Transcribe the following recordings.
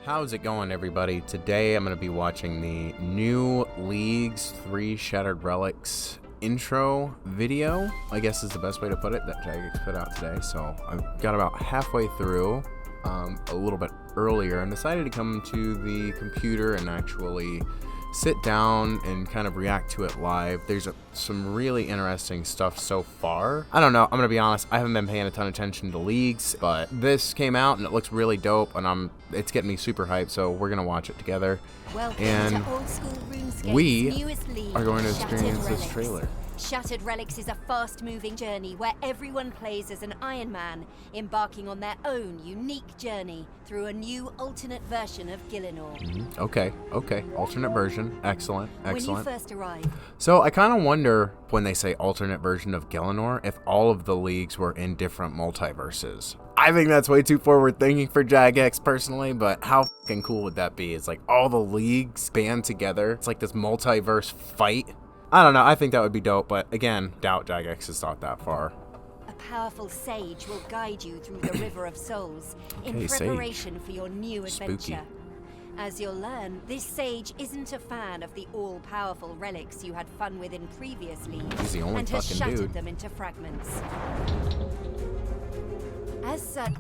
How's it going, everybody? Today I'm going to be watching the new Leagues 3 Shattered Relics intro video, I guess is the best way to put it, that Jagex put out today. So I've got about halfway through, a little bit earlier, and decided to come to the computer and actually sit down and kind of react to it live. There's some really interesting stuff so far. I don't know, I'm gonna be honest, I haven't been paying a ton of attention to Leagues, but this came out and it looks really dope, and it's getting me super hyped, so we're gonna watch it together. Welcome and to Old School RuneScape's we newest league, are going to experience Shattered this Relics. trailer. Shattered Relics is a fast-moving journey where everyone plays as an Iron Man, embarking on their own unique journey through a new alternate version of Gielinor. Okay, alternate version, excellent. When you first arrive, So I kind of wonder, when they say alternate version of Gielinor, if all of the leagues were in different multiverses. I think that's way too forward thinking for Jagex personally, but how fucking cool would that be? It's like all the leagues band together. It's like this multiverse fight. I don't know, I think that would be dope, but again, doubt Jagex has thought that far. a powerful sage will guide you through the River of Souls in Okay, preparation for your new adventure. Spooky. As you'll learn, this sage isn't a fan of the all-powerful relics you had fun with in previous leagues, He's the only and has fucking shattered dude. them into fragments. As such,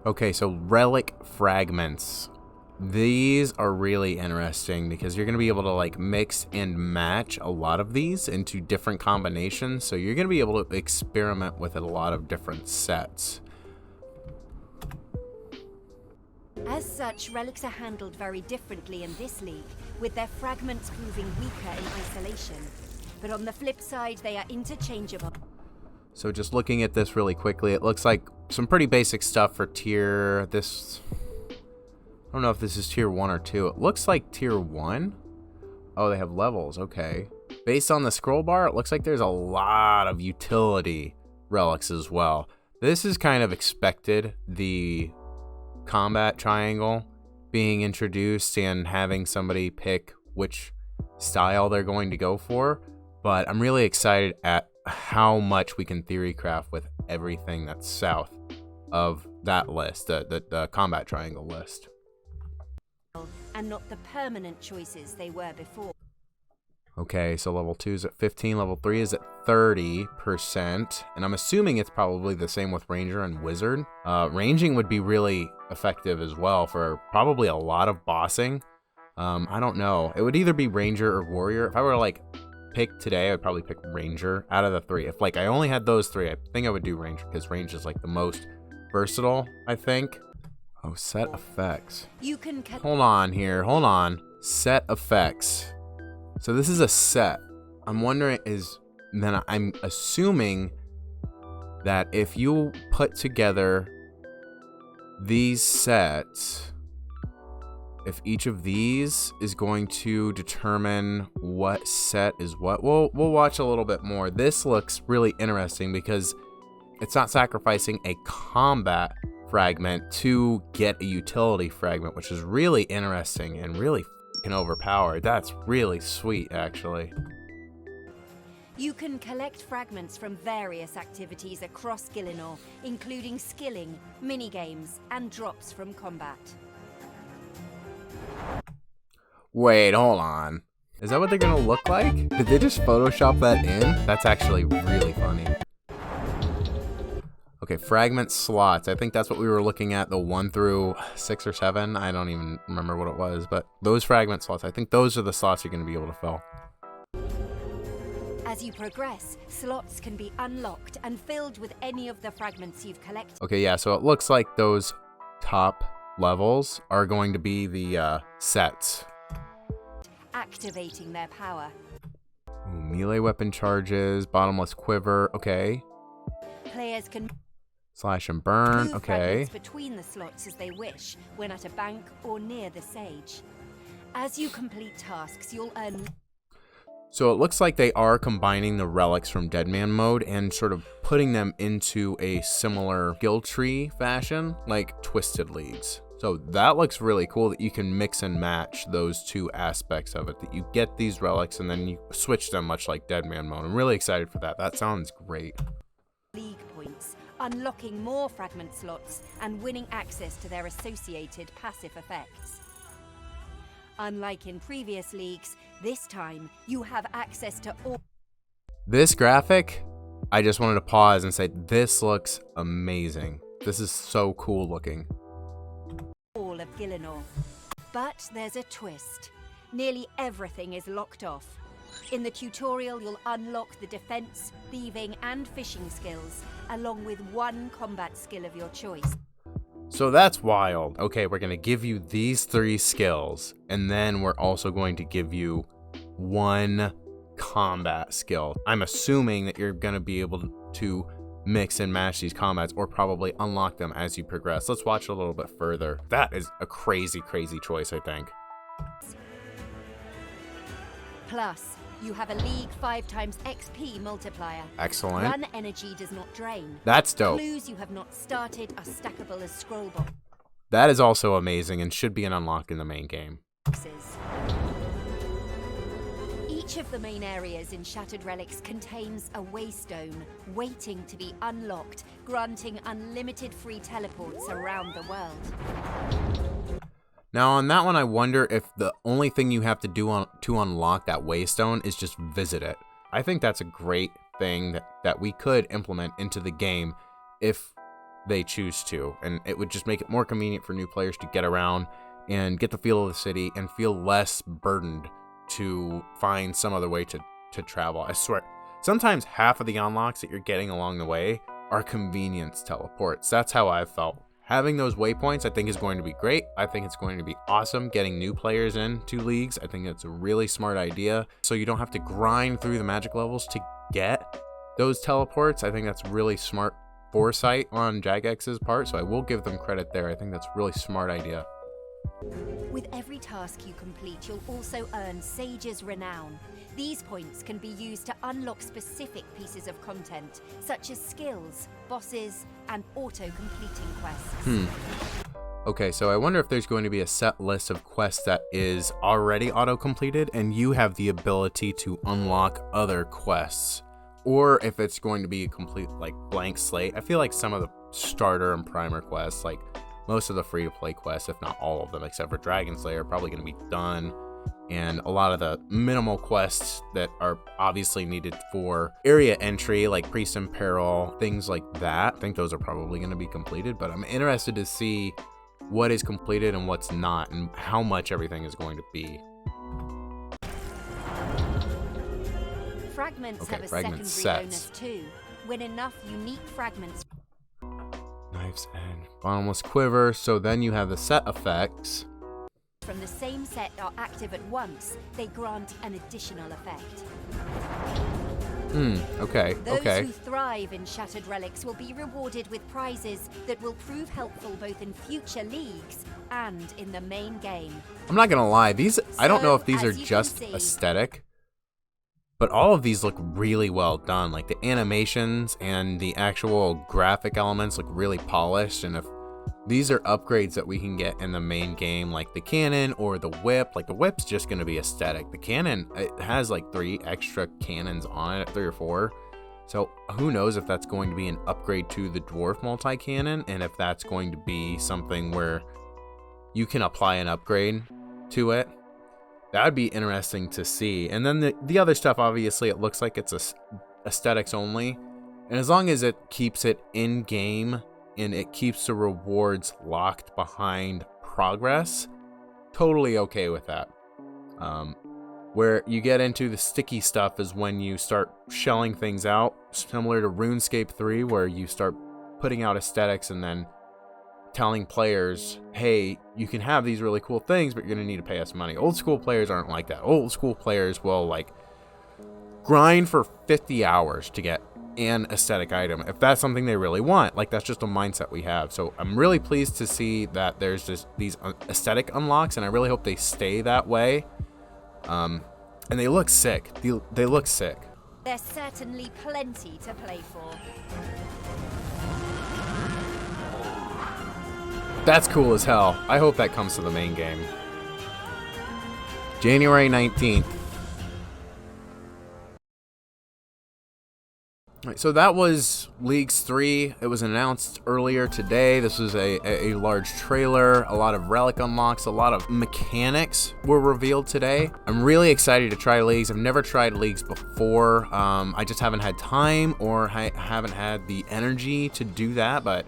Okay, so relic fragments. These are really interesting because you're going to be able to like mix and match a lot of these into different combinations. So you're going to be able to experiment with a lot of different sets. As such, relics are handled very differently in this league, with their fragments proving weaker in isolation. But on the flip side, they are interchangeable. So just looking at this really quickly, it looks like some pretty basic stuff for tier this. I don't know if this is tier 1 or 2. It looks like tier 1. Oh, they have levels. Okay. Based on the scroll bar, it looks like there's a lot of utility relics as well. This is kind of expected, the combat triangle being introduced and having somebody pick which style they're going to go for. But I'm really excited at how much we can theory craft with everything that's south of that list, the combat triangle list. And not the permanent choices they were before. Okay, so level 2 is at 15, level 3 is at 30%, and I'm assuming it's probably the same with Ranger and Wizard. Ranging would be really effective as well for probably a lot of bossing. I don't know. It would either be Ranger or Warrior. If I were to like pick today, I'd probably pick Ranger out of the three. If like I only had those three, I think I would do Ranger because Ranger is like the most versatile, I think. Oh, set effects. You can Hold on here. Hold on. Set effects. So this is a set. I'm wondering then I'm assuming that if you put together these sets, if each of these is going to determine what set is what, we'll watch a little bit more. This looks really interesting because it's not sacrificing a combat fragment to get a utility fragment, which is really interesting and really fucking overpowered. That's really sweet, actually. You can collect fragments from various activities across Gielinor, including skilling, minigames, and drops from combat. Wait, Hold on. Is that what they're gonna look like? Did they just Photoshop that in? That's actually really funny. Okay, fragment slots. I think that's what we were looking at, the 1 through 6 or 7. I don't even remember what it was, but those fragment slots, I think those are the slots you're going to be able to fill. As you progress, slots can be unlocked and filled with any of the fragments you've collected. Okay, yeah, so it looks like those top levels are going to be the sets. Activating their power. Ooh, melee weapon charges, bottomless quiver, okay. Players can Slash and burn, move okay. fragments between the slots as they wish when at a bank or near the sage. As you complete tasks, you'll earn. So it looks like they are combining the relics from Deadman mode and sort of putting them into a similar skill tree fashion, like Twisted Leagues. So that looks really cool that you can mix and match those two aspects of it, that you get these relics and then you switch them much like Deadman mode. I'm really excited for that. That sounds great. League points unlocking more fragment slots and winning access to their associated passive effects. Unlike in previous leagues, this time you have access to all... This graphic, I just wanted to pause and say, this looks amazing. This is so cool looking. All of Gielinor. But there's a twist. Nearly everything is locked off. In the tutorial, you'll unlock the defense, thieving, and fishing skills, along with one combat skill of your choice. So that's wild. Okay, we're going to give you these 3 skills, and then we're also going to give you one combat skill. I'm assuming that you're going to be able to mix and match these combats, or probably unlock them as you progress. Let's watch a little bit further. That is a crazy, crazy choice, I think. Plus, you have a League 5 times XP multiplier. Excellent. Run energy does not drain. That's dope. Clues you have not started are stackable as scroll boxes. That is also amazing and should be an unlock in the main game. Each of the main areas in Shattered Relics contains a waystone waiting to be unlocked, granting unlimited free teleports around the world. Now on that one, I wonder if the only thing you have to do to unlock that waystone is just visit it. I think that's a great thing that we could implement into the game if they choose to, and it would just make it more convenient for new players to get around and get the feel of the city and feel less burdened to find some other way to travel. I swear, sometimes half of the unlocks that you're getting along the way are convenience teleports. That's how I've felt. Having those waypoints, I think, is going to be great. I think it's going to be awesome getting new players into leagues. I think it's a really smart idea. So you don't have to grind through the magic levels to get those teleports. I think that's really smart foresight on Jagex's part. So I will give them credit there. I think that's a really smart idea. With every task you complete, you'll also earn Sage's Renown. These points can be used to unlock specific pieces of content, such as skills, bosses, and auto-completing quests. Okay, so I wonder if there's going to be a set list of quests that is already auto-completed, and you have the ability to unlock other quests. Or if it's going to be a complete, like, blank slate. I feel like some of the starter and primer quests, like most of the free-to-play quests, if not all of them, except for Dragon Slayer, are probably going to be done. And a lot of the minimal quests that are obviously needed for area entry, like Priest in Peril, things like that, I think those are probably going to be completed. But I'm interested to see what is completed and what's not, and how much everything is going to be. Fragments have a fragment secondary sets. bonus too. Win enough unique fragments Knives and Bottomless Quiver. So then you have the set effects. from the same set are active at once, they grant an additional effect. Okay, Those who thrive in Shattered Relics will be rewarded with prizes that will prove helpful both in future leagues and in the main game. I'm not gonna lie, these, I don't know if these So, are as you just can see, aesthetic, but all of these look really well done. Like the animations and the actual graphic elements look really polished, and if these are upgrades that we can get in the main game, like the cannon or the whip. Like the whip's just going to be aesthetic. The cannon, it has like 3 extra cannons on it, 3 or 4. So who knows if that's going to be an upgrade to the dwarf multi-cannon, and if that's going to be something where you can apply an upgrade to it. That would be interesting to see. And then the other stuff, obviously, it looks like it's aesthetics only. And as long as it keeps it in game and it keeps the rewards locked behind progress, totally okay with that. Where you get into the sticky stuff is when you start shelling things out, similar to RuneScape 3, where you start putting out aesthetics and then telling players, hey, you can have these really cool things, but you're going to need to pay us money. Old school players aren't like that. Old school players will like grind for 50 hours to get an aesthetic item if that's something they really want. Like, that's just a mindset we have. So I'm really pleased to see that there's just these aesthetic unlocks, and I really hope they stay that way. And they look sick. They look sick. There's certainly plenty to play for. That's cool as hell. I hope that comes to the main game. January 19th. Right, so that was Leagues 3. It was announced earlier today. This was a large trailer, a lot of relic unlocks, a lot of mechanics were revealed today. I'm really excited to try Leagues. I've never tried Leagues before. I just haven't had time, or haven't had the energy to do that, but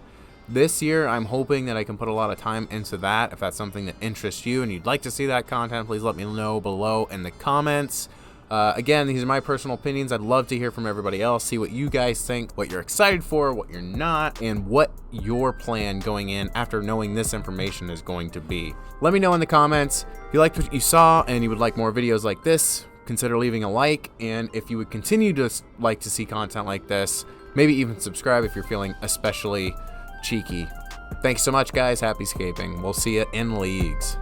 this year, I'm hoping that I can put a lot of time into that. If that's something that interests you and you'd like to see that content, please let me know below in the comments. Again, these are my personal opinions. I'd love to hear from everybody else, see what you guys think, what you're excited for, what you're not, and what your plan going in after knowing this information is going to be. Let me know in the comments. If you liked what you saw and you would like more videos like this, consider leaving a like. And if you would continue to like to see content like this, maybe even subscribe if you're feeling especially cheeky. Thanks so much, guys. Happy scaping. We'll see you in Leagues.